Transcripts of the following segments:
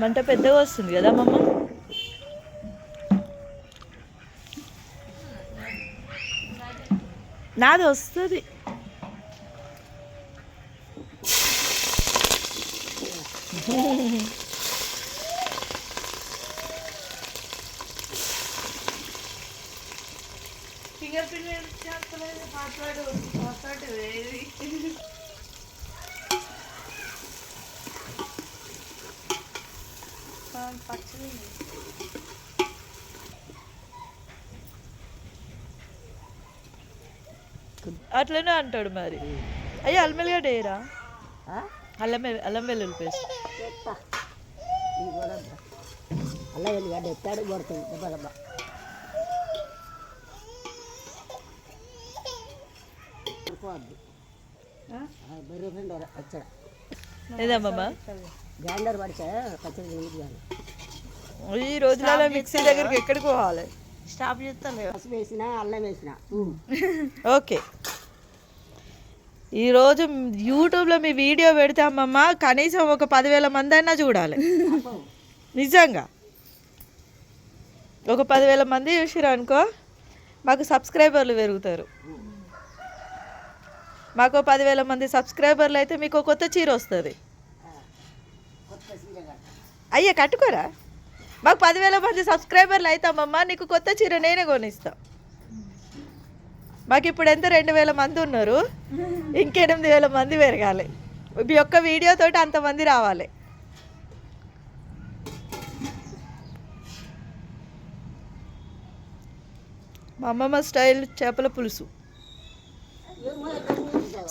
మంట పెద్దగా వస్తుంది కదా అమ్మమ్మ. నాది వస్తుంది. ఫింగర్ ప్రింట్ చేస్తలేదు, పాస్వర్డ్ ఏది పచ్చడి అట్లనే అంటాడు మరి. అయ్యో అల్లం వెల్లిగడ్డ వేయరా? అల్లం వెల్లుల్లి పేస్ట్ అల్లం వెల్లిగడ్డ ఎత్తాడు కొడుతుంది దెబ్బ. ఏదమ్మా గ్రైండర్ పడితే పచ్చడి ఈ రోజులలో మిక్సీ దగ్గరికి ఎక్కడికి పోవాలి? స్టాప్ చేస్తాను. పసుపు వేసిన అల్లం వేసిన. ఓకే, ఈరోజు యూట్యూబ్లో మీ వీడియో పెడితే అమ్మమ్మ కనీసం ఒక 10,000 మంది అయినా చూడాలి. నిజంగా ఒక 10,000 మంది చూసిరు అనుకో, మాకు సబ్స్క్రైబర్లు పెరుగుతారు. మాకు 10,000 మంది సబ్స్క్రైబర్లు అయితే మీకు కొత్త చీర వస్తుంది. అయ్యా కట్టుకోరా? మాకు 10,000 మంది సబ్స్క్రైబర్లు అవుతామమ్మా, నీకు కొత్త చీర నేనే కొనిస్తా. మాకు ఇప్పుడు ఎంత 2,000 మంది ఉన్నారు, ఇంక 8,000 మంది పెరగాలి. మీ ఒక్క వీడియోతోటి అంతమంది రావాలి. మా అమ్మమ్మ స్టైల్ చేపల పులుసు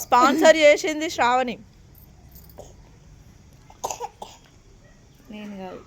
స్పాన్సర్ చేసింది శ్రావణి, నేను కాదు.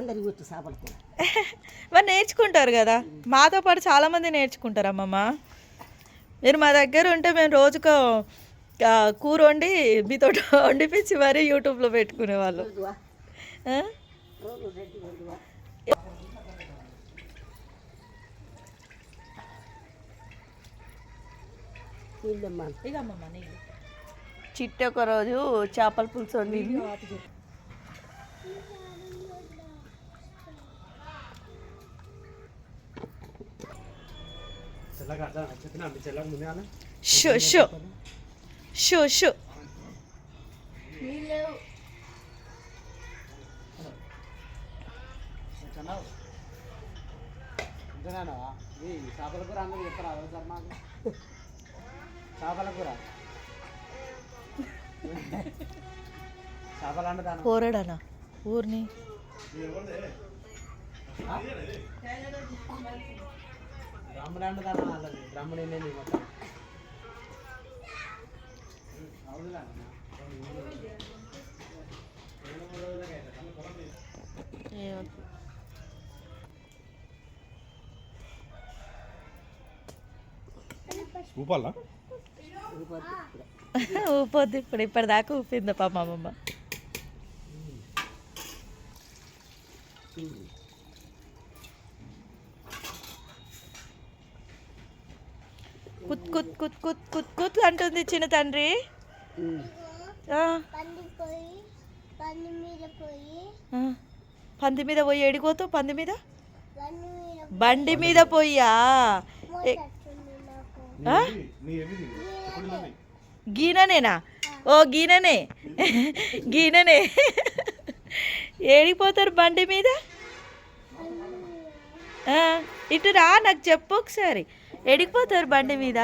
అందరికి గుర్తు చేపల కూర మరి నేర్చుకుంటారు కదా, మాతో పాటు చాలామంది నేర్చుకుంటారు. అమ్మమ్మ మీరు మా దగ్గర ఉంటే మేము రోజుకు కూర వండి మీతో వండిపించి మరీ యూట్యూబ్లో పెట్టుకునేవాళ్ళు. చిట్టి ఒక రోజు చేపల పులుసు వండి షో షో షో షో చేపల కూర అందరూ చెప్తారా సార్ మాకు? చేపల కూర చేపలు అంటాను పోరాడనా ఊరిని బ్రాహ్మణ అంటాను వాళ్ళది బ్రాహ్మణ మొత్తం ఊపాలా? ఊపొద్దు, ఇప్పుడు ఇప్పటిదాకా ఊపింది పాప మా అమ్మమ్మ. కుత్ కుత్ కుత్ కుత్ కుత్ కుత్ అంటుంది చిన్న తండ్రి. పంది మీద పోయి ఎడిపోతావు? పంది మీద బండి మీద పోయా? గీననేనా? ఓ గీననే గీననే. ఏడిపోతారు బండి మీద? ఇటు రా, నాకు చెప్పు ఒకసారి. ఎడిగిపోతారు బండి మీద?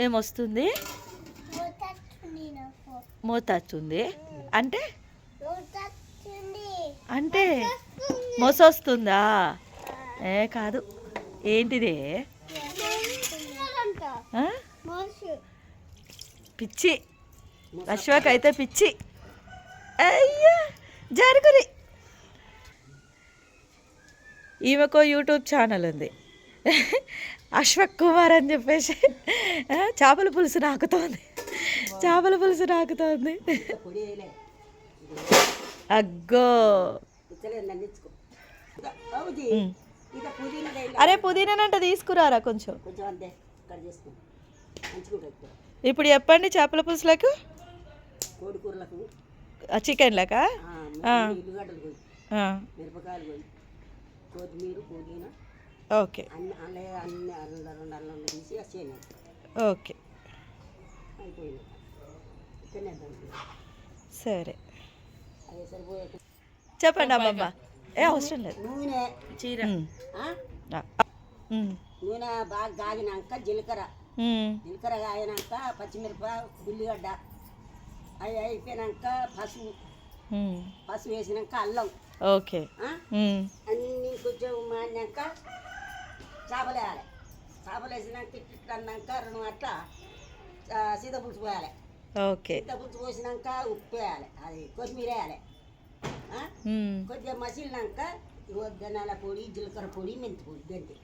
ఏమొస్తుంది? మూత వస్తుంది అంటే అంటే మొసొస్తుందా? ఏ కాదు, ఏంటిది? ఆ? పిచ్చి. అశ్వక్ అయితే పిచ్చి. అయ్యా జరుగురి. ఈమెకో యూట్యూబ్ ఛానల్ ఉంది, అశ్వక్ కుమార్ అని చెప్పేసి. చేపల పులుసు నాకుతోంది, చేపల పులుసు నాకుతోంది. పొడి వేయలే అగ్గో. ఇచ్చలేదు నన్ను ఇచ్చుకో అవుది ఇక పుదీనా వేయాలి. అరే పుదీనానంట తీసుకురారా కొంచెం. కొంచెం అంతే ఇక్కడ చేసుకో మంచిగా ఇప్పుడు చెప్పండి, చేపల పులుసులకు కోడి కూరలకు చికెన్లకా? ఉల్లిగడ్డలు పోయి మిరపకాయలు పోయి కొత్తిమీర పుదీనా ఓకే అన్నీ అల్లం తీసి వచ్చేయండి. ఓకే అయిపోయింది. తినేద్దాం. సరే అదే సరిపోయే చెప్పండి అమ్మమ్మ. ఏ అవసరం లేదు. నూనె చీర నూనె బాగా కాగినాక జీలకర్ర కాగినాక పచ్చిమిరప ఉల్లిగడ్డ అవి అయిపోయినాక పసుపు వేసినాక అల్లం ఓకే అన్నీ కొంచెం మాడినాక చేపలు వేయాలి. చేపలు వేసినాక ఇట్లా అన్నాక 2 అట్లా సీతపులుసు పోయాలి. ఓకే సీతపులుసు పోసినాక ఉప్పు వేయాలి, అది కొత్తిమీర వేయాలి. కొద్దిగా మసిలినాక ధనియాల పొడి జీలకర్ర పొడి మెంతి పొడి గంతే.